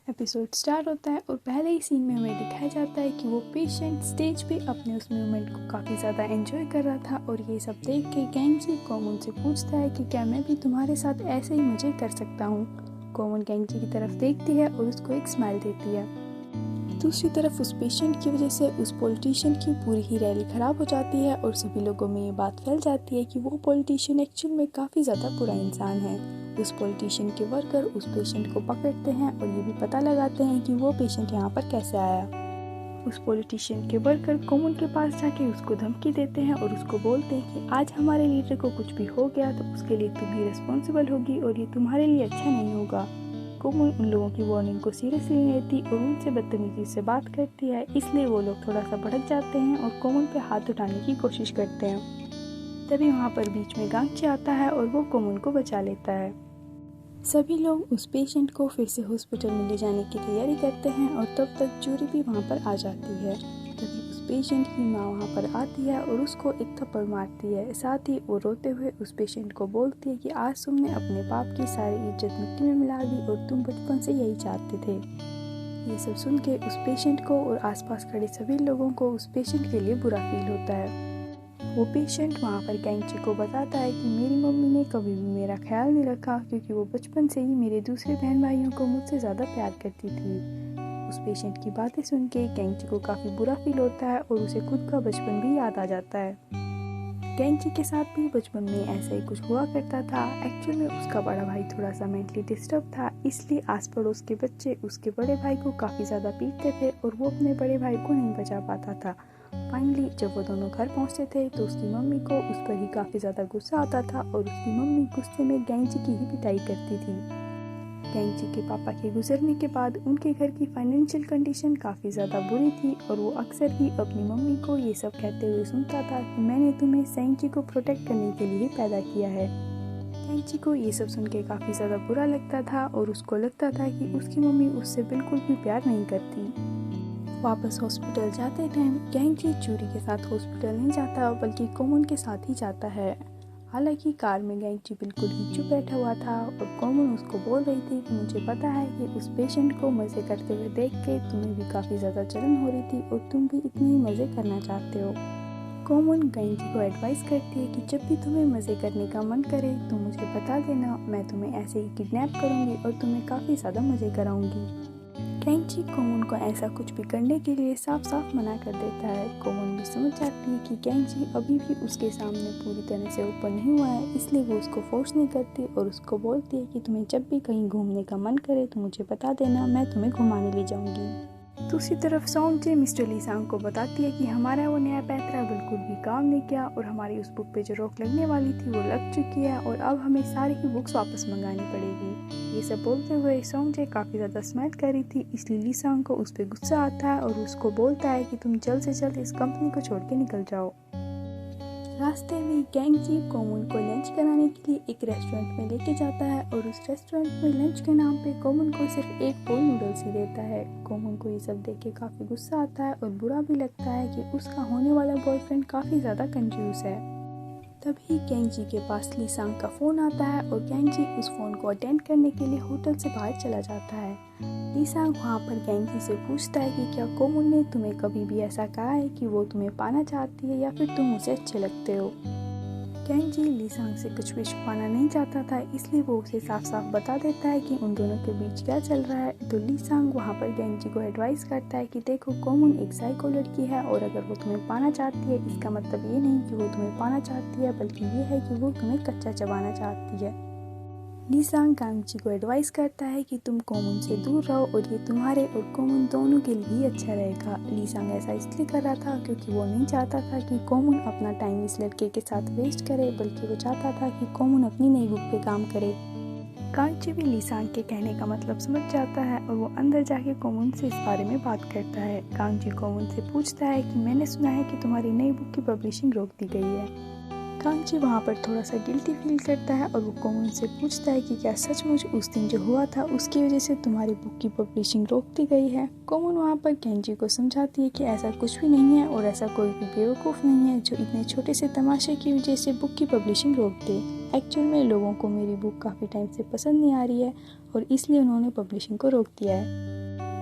Episode start होता है और पहले ही सीन में हमें दिखाया जाता है कि वो पेशेंट स्टेज पे अपने उस मोमेंट को काफ़ी ज़्यादा एंजॉय कर रहा था। और ये सब देख के केंजी कोमोन से पूछता है कि क्या मैं भी तुम्हारे साथ ऐसे ही मज़े कर सकता हूँ। कोमोन केंजी की तरफ देखती है और उसको एक स्माइल देती है। दूसरी तरफ उस पेशेंट की वजह से उस पॉलिटिशियन की पूरी ही रैली ख़राब हो जाती है और सभी लोगों में ये बात फैल जाती है कि वो पॉलिटिशियन एक्चुअल में काफ़ी ज़्यादा बुरा इंसान है। उस पॉलिटिशियन के वर्कर उस पेशेंट को पकड़ते हैं और ये भी पता लगाते हैं कि वो पेशेंट यहाँ पर कैसे आया। उस पॉलिटिशियन के वर्कर कोमोन के पास जाके उसको धमकी देते हैं और उसको बोलते हैं कि आज हमारे लीडर को कुछ भी हो गया तो उसके लिए तुम ही रिस्पॉन्सिबल होगी और ये तुम्हारे लिए अच्छा नहीं होगा। कोमोन उन लोगों की वार्निंग को सीरियसली नहीं लेती और उनसे बदतमीजी से बात करती है, इसलिए वो लोग थोड़ा सा भड़क जाते हैं और कोमोन पे हाथ उठाने की कोशिश करते हैं। तभी वहाँ पर बीच में गांगची आता है और वो कोमोन को बचा लेता है। सभी लोग उस पेशेंट को फिर से हॉस्पिटल में ले जाने की तैयारी करते हैं और तब तक जूरी भी वहाँ पर आ जाती है। तभी उस पेशेंट की माँ वहाँ पर आती है और उसको एक थप्पड़ मारती है। साथ ही वो रोते हुए उस पेशेंट को बोलती है कि आज तुमने अपने बाप की सारी इज्जत मिट्टी में मिला दी और तुम बचपन से यही चाहते थे। ये सब सुन के उस पेशेंट को और आसपास खड़े सभी लोगों को उस पेशेंट के लिए बुरा फील होता है। वो पेशेंट वहाँ पर केंची को बताता है कि मेरी मम्मी ने कभी भी मेरा ख्याल नहीं रखा क्योंकि वो बचपन से ही मेरे दूसरे बहन भाइयों को मुझसे ज़्यादा प्यार करती थी। उस पेशेंट की बातें सुन के केंची को काफ़ी बुरा फील होता है और उसे खुद का बचपन भी याद आ जाता है। केंची के साथ भी बचपन में ऐसा ही कुछ हुआ करता था। एक्चुअल में उसका बड़ा भाई थोड़ा सा मेंटली डिस्टर्ब था, इसलिए आस पड़ोस के बच्चे उसके बड़े भाई को काफ़ी ज़्यादा पीटते थे और वो अपने बड़े भाई को नहीं बचा पाता था। फाइनली जब वो दोनों घर पहुंचते थे तो उसकी मम्मी को उस पर ही काफ़ी ज़्यादा गुस्सा आता था और उसकी मम्मी गुस्से में केंची की ही पिटाई करती थी। केंची के पापा के गुजरने के बाद उनके घर की फाइनेंशियल कंडीशन काफ़ी ज़्यादा बुरी थी और वो अक्सर ही अपनी मम्मी को ये सब कहते हुए सुनता था कि मैंने तुम्हें सेंची को प्रोटेक्ट करने के लिए पैदा किया है। केंची को ये सब सुन के काफ़ी ज़्यादा बुरा लगता था और उसको लगता था कि उसकी मम्मी उससे बिल्कुल भी प्यार नहीं करती। वापस हॉस्पिटल जाते टाइम केंजी जूरी के साथ हॉस्पिटल नहीं जाता बल्कि कोमोन के साथ ही जाता है। हालांकि कार में केंजी बिल्कुल ही चुप बैठा हुआ था और कोमोन उसको बोल रही थी कि मुझे पता है कि उस पेशेंट को मज़े करते हुए देख के तुम्हें भी काफ़ी ज़्यादा जलन हो रही थी और तुम भी इतने ही मज़े करना चाहते हो। कोमोन केंजी को एडवाइस करती है कि जब भी तुम्हें मज़े करने का मन करे तो मुझे बता देना, मैं तुम्हें ऐसे ही किडनैप करूँगी और तुम्हें काफ़ी ज़्यादा मज़े कराऊँगी। केंची कोमोन को ऐसा कुछ भी करने के लिए साफ साफ मना कर देता है। कोमोन भी समझ जाती है कि केंची अभी भी उसके सामने पूरी तरह से ओपन नहीं हुआ है, इसलिए वो उसको फोर्स नहीं करती और उसको बोलती है कि तुम्हें जब भी कहीं घूमने का मन करे तो मुझे बता देना, मैं तुम्हें घुमाने ले जाऊंगी। दूसरी तरफ सोंगजे मिस्टर लीसांग को बताती है कि हमारा वो नया पैतरा बिल्कुल भी काम नहीं किया और हमारी उस बुक पे जो रोक लगने वाली थी वो लग चुकी है और अब हमें सारी ही बुक्स वापस मंगानी पड़ेगी। ये सब बोलते हुए सोंगजे काफ़ी ज़्यादा स्माइल कर रही थी, इसलिए लीसांग को उस पर गुस्सा आता है और उसको बोलता है कि तुम जल्द से जल्द इस कंपनी को छोड़ के निकल जाओ। रास्ते में केंजी कोमोन को लंच कराने के लिए एक रेस्टोरेंट में लेके जाता है और उस रेस्टोरेंट में लंच के नाम पे कोमोन को सिर्फ एक बोल नूडल्स ही देता है। कोमोन को ये सब देख के काफ़ी गुस्सा आता है और बुरा भी लगता है कि उसका होने वाला बॉयफ्रेंड काफ़ी ज़्यादा कंजूस है। तभी केंजी के पास लीसांग का फ़ोन आता है और केंजी उस फ़ोन को अटेंड करने के लिए होटल से बाहर चला जाता है। लीसांग वहाँ पर केंजी से पूछता है कि क्या कोमोन ने तुम्हें कभी भी ऐसा कहा है कि वो तुम्हें पाना चाहती है या फिर तुम उसे अच्छे लगते हो। केंजी लीसांग से कुछ भी छुपाना नहीं चाहता था, इसलिए वो उसे साफ साफ बता देता है कि उन दोनों के बीच क्या चल रहा है। तो लीसांग वहाँ पर केंजी को एडवाइस करता है कि देखो कोमोन एक साइको लड़की है और अगर वो तुम्हें पाना चाहती है इसका मतलब ये नहीं कि वो तुम्हें पाना चाहती है, बल्कि ये है कि वो तुम्हें कच्चा चबाना चाहती है। लीसांग केंजी को एडवाइस करता है कि तुम कोमोन से दूर रहो और ये तुम्हारे और कोमोन दोनों के लिए ही अच्छा रहेगा। लीसांग ऐसा इसलिए कर रहा था क्योंकि वो नहीं चाहता था कि कोमोन अपना टाइम इस लड़के के साथ वेस्ट करे, बल्कि वो चाहता था कि कोमोन अपनी नई बुक पे काम करे। केंजी भी लीसांग के कहने का मतलब समझ जाता है और वो अंदर जाके कोमोन से इस बारे में बात करता है। केंजी कोमोन से पूछता है कि मैंने सुना है कि तुम्हारी नई बुक की पब्लिशिंग रोक दी गई है। केंजी वहाँ पर थोड़ा सा गिल्टी फील करता है और वो कोमोन से पूछता है कि क्या सचमुच उस दिन जो हुआ था उसकी वजह से तुम्हारी बुक की पब्लिशिंग रोक दी गई है। कोमोन वहाँ पर केंजी को समझाती है कि ऐसा कुछ भी नहीं है और ऐसा कोई भी बेवकूफ़ नहीं है जो इतने छोटे से तमाशे की वजह से बुक की पब्लिशिंग रोक दे। एक्चुअल में लोगों को मेरी बुक काफ़ी टाइम से पसंद नहीं आ रही है और इसलिए उन्होंने पब्लिशिंग को रोक दिया है।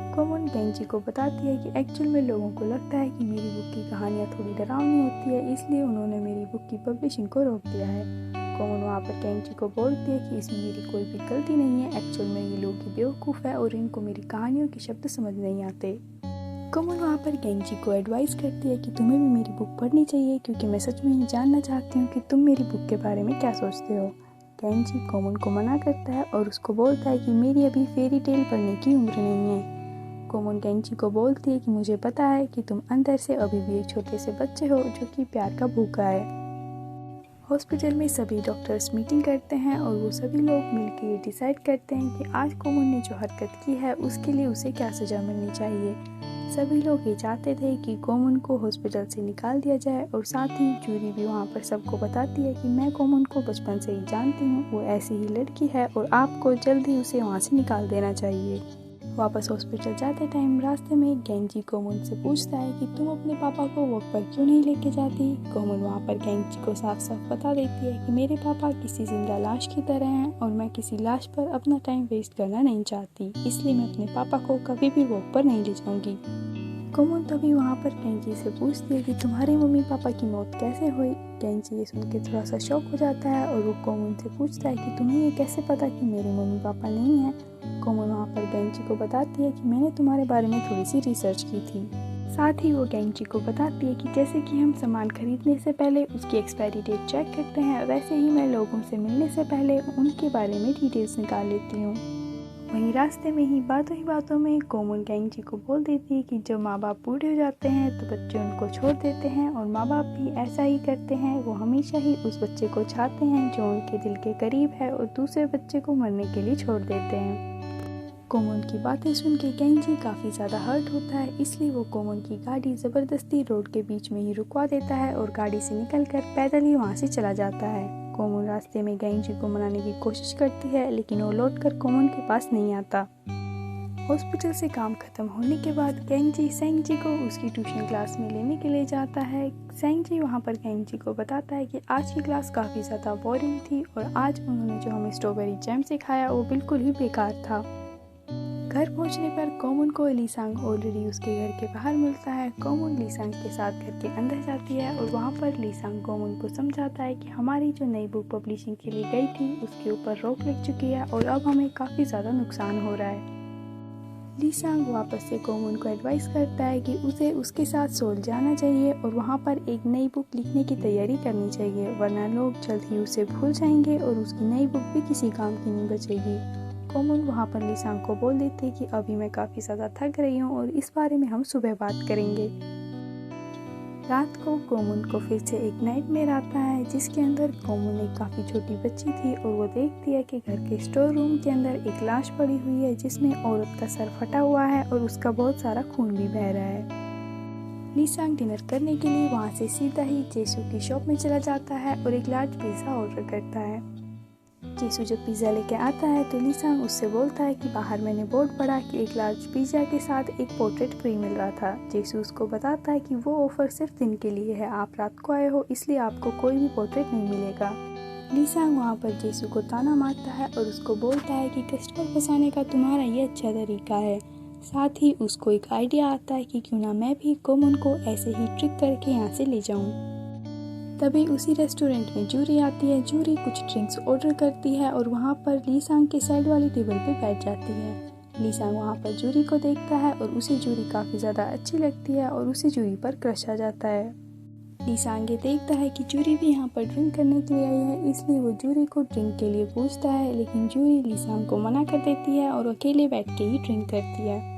कोमोन गेंजी को बताती है कि एक्चुअल में लोगों को लगता है कि मेरी बुक की कहानियाँ थोड़ी डरावनी होती है, इसलिए उन्होंने मेरी बुक की पब्लिशिंग को रोक दिया है। कोमोन वहाँ पर गेंजी को बोलती है कि इसमें मेरी कोई भी गलती नहीं है, एक्चुअल में ये लोग ही बेवकूफ़ है और इनको मेरी कहानियों के शब्द समझ नहीं आते। कोमोन वहाँ पर गेंजी को एडवाइस करती है कि तुम्हें भी मेरी बुक पढ़नी चाहिए, क्योंकि मैं सच में ही जानना चाहती हूँ कि तुम मेरी बुक के बारे में क्या सोचते हो। गेंजी कोमोन को मना करता है और उसको बोलता है कि मेरी अभी फेरी टेल पढ़ने की उम्र नहीं है। कोमोन गेंजी को बोलती है कि मुझे पता है कि तुम अंदर से अभी भी एक छोटे से बच्चे हो जो कि प्यार का भूखा है। हॉस्पिटल में सभी डॉक्टर्स मीटिंग करते हैं और वो सभी लोग मिलकर ये डिसाइड करते हैं कि आज कोमोन ने जो हरकत की है उसके लिए उसे क्या सज़ा मिलनी चाहिए। सभी लोग ये चाहते थे कि कोमोन को हॉस्पिटल से निकाल दिया जाए और साथ ही जूरी भी वहाँ पर सबको बताती है कि मैं कोमोन को बचपन से ही जानती हूँ, वो ऐसी ही लड़की है और आपको जल्द ही उसे वहाँ से निकाल देना चाहिए। वापस हॉस्पिटल जाते टाइम रास्ते में गेंजी कोमोन से पूछता है कि तुम अपने पापा को वॉक पर क्यों नहीं लेके जाती। कोमोन वहाँ पर गेंजी को साफ साफ बता देती है कि मेरे पापा किसी जिंदा लाश की तरह हैं और मैं किसी लाश पर अपना टाइम वेस्ट करना नहीं चाहती, इसलिए मैं अपने पापा को कभी भी वॉक पर नहीं ले जाऊँगी। कोमोन तभी वहाँ पर गेंजी से पूछती है कि तुम्हारे मम्मी पापा की मौत कैसे हुई। गेंजी ये सुन के थोड़ा सा शॉक हो जाता है और वो कोमोन से पूछता है कि तुम्हें ये कैसे पता कि मेरे मम्मी पापा नहीं हैं। कोमोन वहाँ पर गेंजी को बताती है कि मैंने तुम्हारे बारे में थोड़ी सी रिसर्च की थी। साथ ही वो गेंजी को बताती है कि जैसे कि हम सामान खरीदने से पहले उसकी एक्सपायरी डेट चेक करते हैं, वैसे ही मैं लोगों से मिलने से पहले उनके बारे में डिटेल्स निकाल लेती हूँ। वहीं रास्ते में ही बातों में कोमोन गेंजी को बोल देती है कि जब माँ बाप बूढ़े हो जाते हैं तो बच्चे उनको छोड़ देते हैं और माँ बाप भी ऐसा ही करते हैं, वो हमेशा ही उस बच्चे को चाहते हैं जो उनके दिल के करीब है और दूसरे बच्चे को मरने के लिए छोड़ देते हैं। कोमोन की बातें सुन के गेंजी काफ़ी ज़्यादा हर्ट होता है, इसलिए वो कोमोन की गाड़ी ज़बरदस्ती रोड के बीच में ही रुकवा देता है और गाड़ी से निकलकर पैदल ही वहाँ से चला जाता है। कोमोन रास्ते में गेंजी को मनाने की कोशिश करती है, लेकिन वो लौटकर कोमोन के पास नहीं आता। हॉस्पिटल से काम खत्म होने के बाद गेंजी सेंगजी को उसकी ट्यूशन क्लास में लेने के लिए जाता है। सेंगजी वहाँ पर गेंजी को बताता है कि आज की क्लास काफ़ी ज़्यादा बोरिंग थी और आज उन्होंने जो हमें स्ट्रॉबेरी जैम सिखाया वो बिल्कुल ही बेकार था। घर पहुंचने पर कोमोन को लीसांग ऑलरेडी उसके घर के बाहर मिलता है। कोमोन लीसांग के साथ घर के अंदर जाती है और वहां पर लीसांग कोमोन को समझाता है कि हमारी जो नई बुक पब्लिशिंग के लिए गई थी उसके ऊपर रोक लग चुकी है और अब हमें काफ़ी ज़्यादा नुकसान हो रहा है। लीसांग वापस से कोमोन को एडवाइस करता है कि उसे उसके साथ सोल जाना चाहिए और वहाँ पर एक नई बुक लिखने की तैयारी करनी चाहिए, वरना लोग जल्द ही उसे भूल जाएंगे और उसकी नई बुक भी किसी काम की नहीं बचेगी। कोमोन वहाँ पर लीसांग को बोल देती है कि अभी मैं काफ़ी ज़्यादा थक रही हूँ और इस बारे में हम सुबह बात करेंगे। रात को कोमोन को फिर से एक नाइटमेयर आता है जिसके अंदर कोमोन एक काफ़ी छोटी बच्ची थी और वो देखती है कि घर के स्टोर रूम के अंदर एक लाश पड़ी हुई है जिसमें औरत का सर फटा हुआ है और उसका बहुत सारा खून भी बह रहा है। लीसांग डिनर करने के लिए वहाँ से सीधा ही जेसू की शॉप में चला जाता है और एक लार्ज पिज़्ज़ा ऑर्डर करता है। जेसू जब पिज़्ज़ा लेके आता है तो लीसांग उससे बोलता है कि बाहर मैंने बोर्ड पढ़ा कि एक लार्ज पिज़्ज़ा के साथ एक पोर्ट्रेट फ्री मिल रहा था। जेसू उसको बताता है कि वो ऑफ़र सिर्फ दिन के लिए है, आप रात को आए हो इसलिए आपको कोई भी पोर्ट्रेट नहीं मिलेगा। लीसांग वहाँ पर जेसू को ताना मारता है और उसको बोलता है कि कस्टमर फंसाने का तुम्हारा ये अच्छा तरीका है। साथ ही उसको एक आइडिया आता है कि क्यों ना मैं भी कोमोन को ऐसे ही ट्रिक करके यहाँ से ले जाऊँ। तभी उसी रेस्टोरेंट में जूरी आती है। जूरी कुछ ड्रिंक्स ऑर्डर करती है और वहाँ पर लीसांग के साइड वाली टेबल पे बैठ जाती है। लीसांग वहाँ पर जूरी को देखता है और उसे जूरी काफ़ी ज़्यादा अच्छी लगती है और उसे जूरी पर क्रश आ जाता है। लीसांग ये देखता है कि जूरी भी यहाँ पर ड्रिंक करने के लिए आई है, इसलिए वो जूरी को ड्रिंक के लिए पूछता है, लेकिन जूरी लीसांग को मना कर देती है और अकेले बैठ के ही ड्रिंक करती है।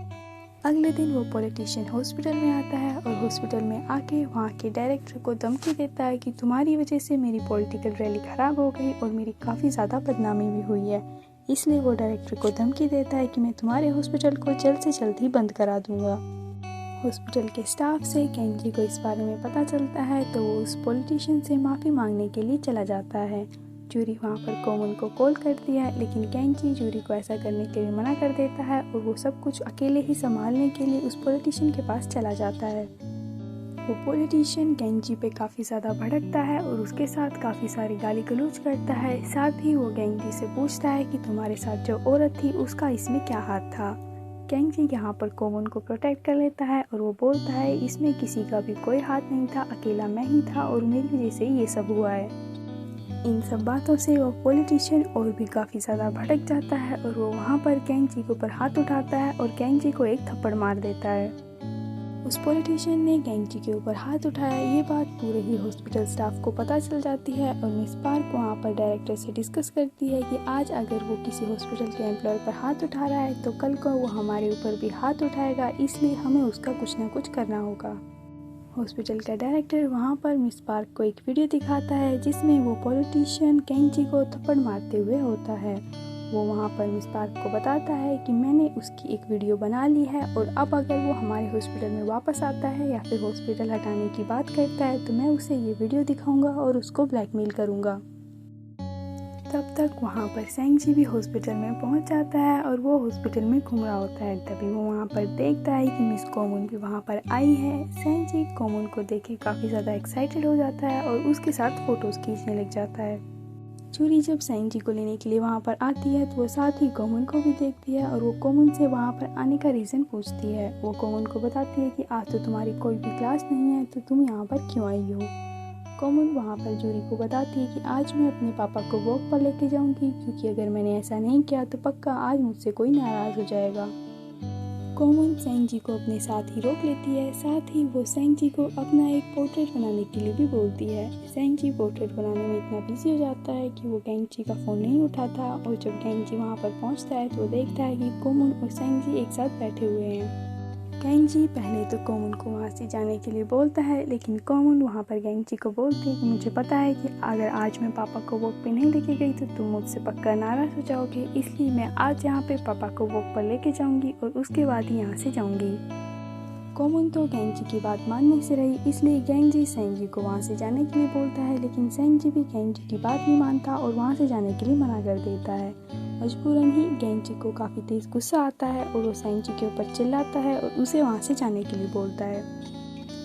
अगले दिन वो पॉलिटिशियन हॉस्पिटल में आता है और हॉस्पिटल में आके वहाँ के डायरेक्टर को धमकी देता है कि तुम्हारी वजह से मेरी पॉलिटिकल रैली ख़राब हो गई और मेरी काफ़ी ज़्यादा बदनामी भी हुई है। इसलिए वो डायरेक्टर को धमकी देता है कि मैं तुम्हारे हॉस्पिटल को जल्द से जल्द ही बंद करा दूँगा। हॉस्पिटल के स्टाफ से गेंजी को इस बारे में पता चलता है तो वो उस पॉलिटिशियन से माफ़ी मांगने के लिए चला जाता है। जूरी वहाँ पर कोमोन को कॉल करती है, लेकिन गेंजी जूरी को ऐसा करने के लिए मना कर देता है और वो सब कुछ अकेले ही संभालने के लिए उस पॉलिटिशियन के पास चला जाता है। वो पॉलिटिशियन गेंजी पे काफ़ी ज़्यादा भड़कता है और उसके साथ काफ़ी सारी गाली गलौज करता है। साथ ही वो गेंजी से पूछता है कि तुम्हारे साथ जो औरत थी उसका इसमें क्या हाथ था। केंजी यहाँ पर कोमोन को प्रोटेक्ट कर लेता है और वो बोलता है इसमें किसी का भी कोई हाथ नहीं था, अकेला मैं ही था और मेरी वजह से ये सब हुआ है। इन सब बातों से वो पॉलिटिशियन और भी काफ़ी ज़्यादा भड़क जाता है और वो वहाँ पर केंजी के ऊपर हाथ उठाता है और केंजी को एक थप्पड़ मार देता है। उस पॉलिटिशियन ने केंजी के ऊपर हाथ उठाया, ये बात पूरे ही हॉस्पिटल स्टाफ को पता चल जाती है और मिस पार्क वहाँ पर डायरेक्टर से डिस्कस करती है कि आज अगर वो किसी हॉस्पिटल के एम्प्लॉय पर हाथ उठा रहा है तो कल को वो हमारे ऊपर भी हाथ उठाएगा, इसलिए हमें उसका कुछ ना कुछ करना होगा। हॉस्पिटल का डायरेक्टर वहाँ पर मिस पार्क को एक वीडियो दिखाता है जिसमें वो पॉलिटिशियन केंजी को थप्पड़ मारते हुए होता है। वो वहाँ पर मिस पार्क को बताता है कि मैंने उसकी एक वीडियो बना ली है और अब अगर वो हमारे हॉस्पिटल में वापस आता है या फिर हॉस्पिटल हटाने की बात करता है तो मैं उसे ये वीडियो दिखाऊंगा और उसको ब्लैकमेल करूँगा। तब तक वहाँ पर सेंगजी भी हॉस्पिटल में पहुँच जाता है और वो हॉस्पिटल में घूम रहा होता है। तभी वो वहाँ पर देखता है कि मिस कोमून भी वहाँ पर आई है। सेंगजी कोमून को देख के काफ़ी ज़्यादा एक्साइटेड हो जाता है और उसके साथ फ़ोटोज़ खींचने लग जाता है। चूरी जब सेंगजी को लेने के लिए वहाँ पर आती है तो वो साथ ही कोमून को भी देखती है और वो कोमून से वहाँ पर आने का रीज़न पूछती है। वो कोमून को बताती है कि आज तो तुम्हारी कोई भी क्लास नहीं है तो तुम यहाँ पर क्यों आई हो। कोमून वहाँ पर जूरी को बताती है कि आज मैं अपने पापा को वॉक पर लेके जाऊँगी क्योंकि अगर मैंने ऐसा नहीं किया तो पक्का आज मुझसे कोई नाराज़ हो जाएगा। कोमून सेंगजी को अपने साथ ही रोक लेती है, साथ ही वो सेंगजी को अपना एक पोर्ट्रेट बनाने के लिए भी बोलती है। सेंगजी पोर्ट्रेट बनाने में इतना बिजी हो जाता है कि वो केंजी का फ़ोन नहीं उठाता और जब केंजी वहाँ पर पहुँचता है तो वो देखता है कि कोमून और सेंगजी एक साथ बैठे हुए हैं। केंजी पहले तो कोमून को वहाँ से जाने के लिए बोलता है, लेकिन कोमून वहाँ पर केंजी को बोलती है कि मुझे पता है कि अगर आज मैं पापा को वॉक पे नहीं लेके गई तो तुम मुझसे पक्का नाराज़ हो जाओगे, इसलिए मैं आज यहाँ पे पापा को वॉक पर लेके जाऊँगी और उसके बाद ही यहाँ से जाऊँगी। कोमून तो केंजी की बात मानने से रही, इसलिए केंजी सेंगजी को वहाँ से जाने के लिए बोलता है, लेकिन सेंगजी भी केंजी की बात नहीं मानता और वहाँ से जाने के लिए मना कर देता है। मजबूरन ही केंजी को काफ़ी तेज़ गुस्सा आता है और वो सेंगजी के ऊपर चिल्लाता है और उसे वहाँ से जाने के लिए बोलता है।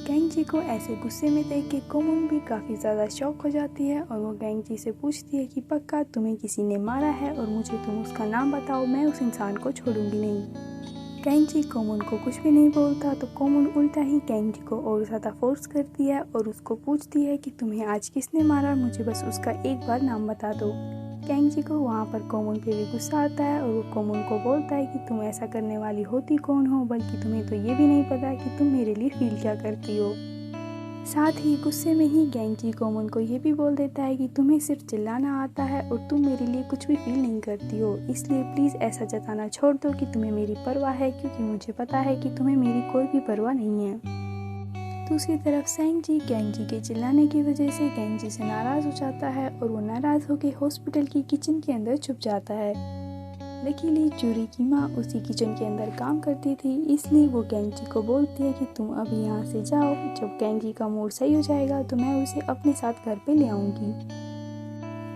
केंजी को ऐसे गुस्से में देख के कोमून भी काफ़ी ज़्यादा शॉक हो जाती है और वो केंजी से पूछती है कि पक्का तुम्हें किसी ने मारा है और मुझे तुम उसका नाम बताओ, मैं उस इंसान को छोड़ूंगी नहीं। केंजी कोमून को कुछ भी नहीं बोलता तो कोमून उल्टा ही केंजी को और ज़्यादा फोर्स करती है और उसको पूछती है कि तुम्हें आज किसने मारा, मुझे बस उसका एक बार नाम बता दो। केंजी को वहाँ पर कोमून पे भी गुस्सा आता है और वो कोमून को बोलता है कि तुम ऐसा करने वाली होती कौन हो, बल्कि तुम्हें तो ये भी नहीं पता कि तुम मेरे लिए फील क्या करती हो। साथ ही गुस्से में ही केंजी कोमून को ये भी बोल देता है कि तुम्हें सिर्फ चिल्लाना आता है और तुम मेरे लिए कुछ भी फील नहीं करती हो, इसलिए प्लीज़ ऐसा जताना छोड़ दो कि तुम्हें मेरी परवाह है, क्योंकि मुझे पता है कि तुम्हें मेरी कोई भी परवाह नहीं है। दूसरी तरफ सेंगजी केंजी के चिल्लाने की वजह से केंजी से नाराज़ हो जाता है और वो नाराज़ होकर हॉस्पिटल की किचन के अंदर छुप जाता है। लकीली जूरी की माँ उसी किचन के अंदर काम करती थी, इसलिए वो केंजी को बोलती है कि तुम अभी यहाँ से जाओ, जब केंजी का मूड सही हो जाएगा तो मैं उसे अपने साथ घर पे ले आऊँगी।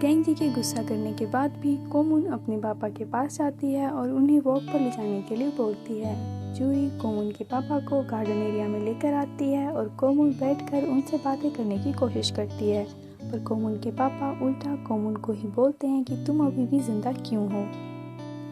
केंजी के गुस्सा करने के बाद भी कोमून अपने पापा के पास जाती है और उन्हें वॉक पर ले जाने के लिए बोलती है। जूरी कोमून के पापा को गार्डन एरिया में लेकर आती है और कोमून बैठकर उनसे बातें करने की कोशिश करती है, पर कोमून के पापा उल्टा कोमून को ही बोलते हैं कि तुम अभी भी जिंदा क्यों हो।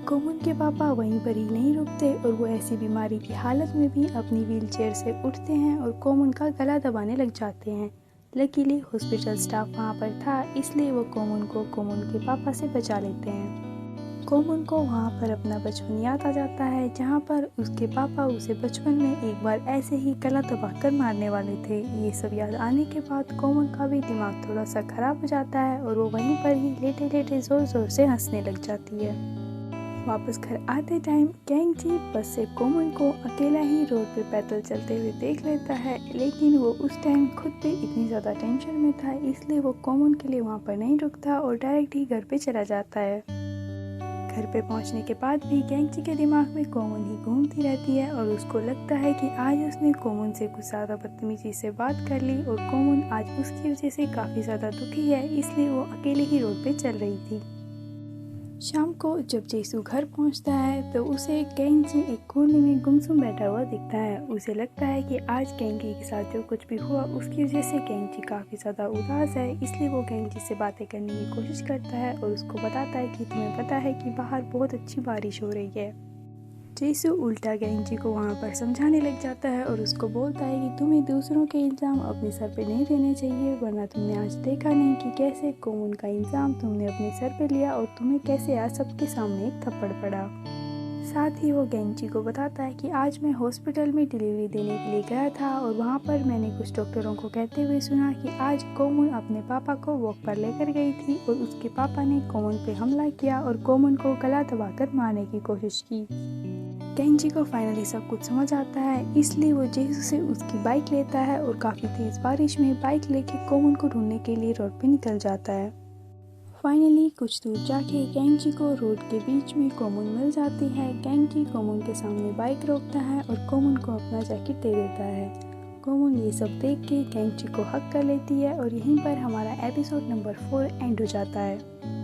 कोमून के पापा वहीं पर ही नहीं रुकते और वो ऐसी बीमारी की हालत में भी अपनी व्हीलचेयर से उठते हैं और कोमून का गला दबाने लग जाते हैं। लकीली हॉस्पिटल स्टाफ वहाँ पर था, इसलिए वो कोमून को कोमून के पापा से बचा लेते हैं। कोमून को वहाँ पर अपना बचपन याद आ जाता है, जहाँ पर उसके पापा उसे बचपन में एक बार ऐसे ही गला दबाकर मारने वाले थे। ये सब याद आने के बाद कोमून का भी दिमाग थोड़ा सा खराब हो जाता है और वो वहीं पर ही लेटे लेटे ज़ोर ज़ोर से हंसने लग जाती है। वापस घर आते टाइम केंजी बस से कोमून को अकेला ही रोड पे पैदल चलते हुए देख लेता है, लेकिन वो उस टाइम खुद पे इतनी ज़्यादा टेंशन में था, इसलिए वो कोमून के लिए वहाँ पर नहीं रुकता और डायरेक्ट ही घर पे चला जाता है। घर पे पहुँचने के बाद भी केंजी के दिमाग में कोमून ही घूमती रहती है और उसको लगता है कि आज उसने कोमून से कुछ ज़्यादा बदतमीजी से बात कर ली और कोमून आज उसकी वजह से काफ़ी ज़्यादा दुखी है, इसलिए वो अकेले ही रोड पे चल रही थी। शाम को जब जेसू घर पहुंचता है तो उसे केंजी एक कोने में गुमसुम बैठा हुआ दिखता है। उसे लगता है कि आज केंजी के साथ जो कुछ भी हुआ उसकी वजह से केंजी काफ़ी ज़्यादा उदास है, इसलिए वो केंजी से बातें करने की कोशिश करता है और उसको बताता है कि तुम्हें पता है कि बाहर बहुत अच्छी बारिश हो रही है। जेसू उल्टा गेंजी को वहाँ पर समझाने लग जाता है और उसको बोलता है कि तुम्हें दूसरों के इल्ज़ाम अपने सर पे नहीं लेने चाहिए, वरना तुमने आज देखा नहीं कि कैसे कोमुन का इल्ज़ाम तुमने अपने सर पे लिया और तुम्हें कैसे आज सबके सामने एक थप्पड़ पड़ा। साथ ही वो गेंजी को बताता है कि आज मैं हॉस्पिटल में डिलीवरी देने के लिए गया था और वहाँ पर मैंने कुछ डॉक्टरों को कहते हुए सुना कि आज कोमुन अपने पापा को वॉक पर लेकर गई थी और उसके पापा ने कोमुन पे हमला किया और कोमुन को गला दबाकर मारने की कोशिश की। गेंजी को फाइनली सब कुछ समझ आता है, इसलिए वो जेसू से उसकी बाइक लेता है और काफ़ी तेज़ बारिश में बाइक लेके कोमुन को ढूंढने के लिए रोड पे निकल जाता है। फाइनली कुछ दूर जाके गेंजी को रोड के बीच में कोमुन मिल जाती है। गेंजी कोमुन के सामने बाइक रोकता है और कोमुन को अपना जैकेट दे देता है। कोमुन ये सब देख के गेंजी को हक कर लेती है और यहीं पर हमारा एपिसोड नंबर 4 एंड हो जाता है।